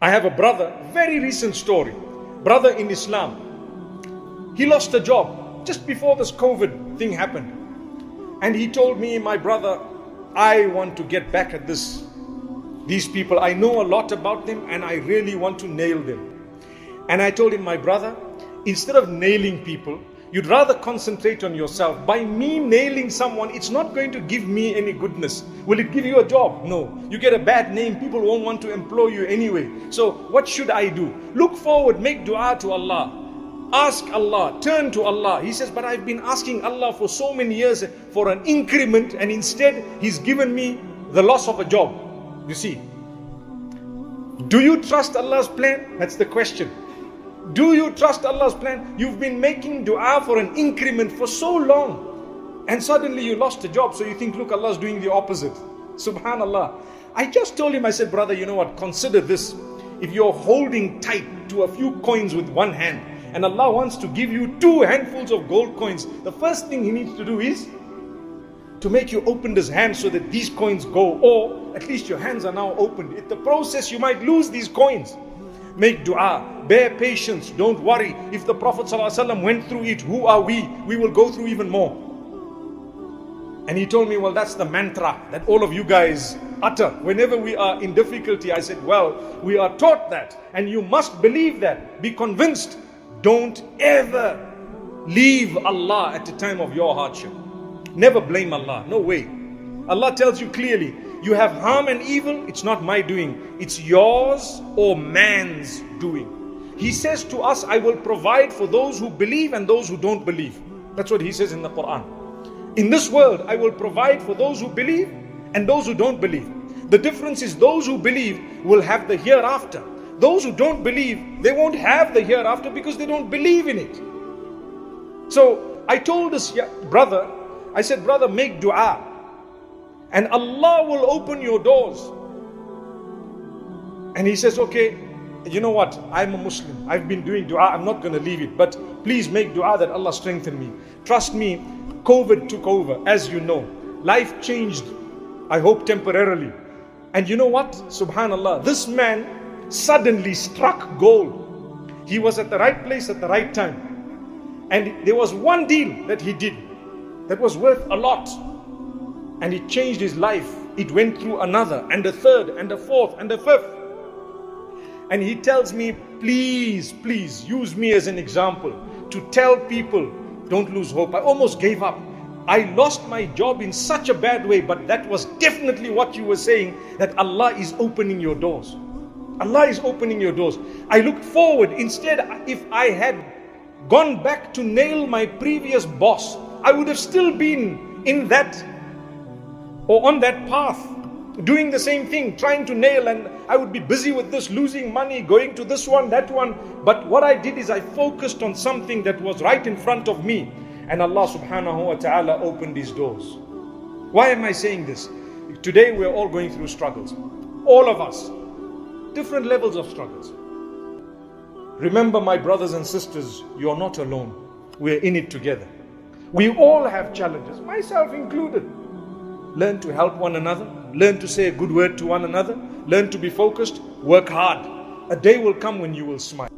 I have a brother, very recent story, brother in Islam. He lost a job just before this COVID thing happened. And he told me, my brother, I want to get back at these people. I know a lot about them and I really want to nail them. And I told him, my brother, instead of nailing people, you'd rather concentrate on yourself. By me nailing someone, it's not going to give me any goodness. Will it give you a job? No. You get a bad name, people won't want to employ you anyway. So what should I do? Look forward, make dua to Allah. Ask Allah, turn to Allah. He says, but I've been asking Allah for so many years for an increment, and instead He's given me the loss of a job. You see, do you trust Allah's plan? That's the question. Do you trust Allah's plan? You've been making dua for an increment for so long, and suddenly you lost a job, so you think, look, Allah's doing the opposite. Subhanallah. I just told him, I said, brother, you know what, consider this. If you're holding tight to a few coins with one hand, and Allah wants to give you 2 handfuls of gold coins, the first thing He needs to do is to make you open His hand so that these coins go, or at least your hands are now opened. In the process, you might lose these coins. Make dua, bear patience, don't worry. If the Prophet ﷺ went through it, who are we? We will go through even more. And he told me, well, that's the mantra that all of you guys utter whenever we are in difficulty. I said, well, we are taught that, and you must believe that. Be convinced. Don't ever leave Allah at the time of your hardship. Never blame Allah. No way. Allah tells you clearly, you have harm and evil, it's not my doing. It's yours or man's doing. He says to us, I will provide for those who believe and those who don't believe. That's what He says in the Quran. In this world, I will provide for those who believe and those who don't believe. The difference is those who believe will have the hereafter. Those who don't believe, they won't have the hereafter because they don't believe in it. So I told this brother, I said, brother, make dua, and Allah will open your doors. And he says, okay, you know what, I'm a Muslim, I've been doing dua, I'm not going to leave it, but please make dua that Allah strengthen me. Trust me, COVID took over, as you know. Life changed, I hope temporarily. And you know what, subhanallah, this man suddenly struck gold. He was at the right place at the right time. And there was one deal that he did that was worth a lot. And it changed his life. It went through another, and a third, and a fourth, and a fifth. And he tells me, please, please use me as an example to tell people, don't lose hope. I almost gave up. I lost my job in such a bad way, but that was definitely what you were saying, that Allah is opening your doors. Allah is opening your doors. I looked forward. Instead, if I had gone back to nail my previous boss, I would have still been in that or on that path, doing the same thing, trying to nail, and I would be busy with this, losing money, going to this one, that one. But what I did is I focused on something that was right in front of me, and Allah subhanahu wa ta'ala opened these doors. Why am I saying this? Today we're all going through struggles. All of us. Different levels of struggles. Remember, my brothers and sisters, you're not alone. We're in it together. We all have challenges, myself included. Learn to help one another. Learn to say a good word to one another. Learn to be focused. Work hard. A day will come when you will smile.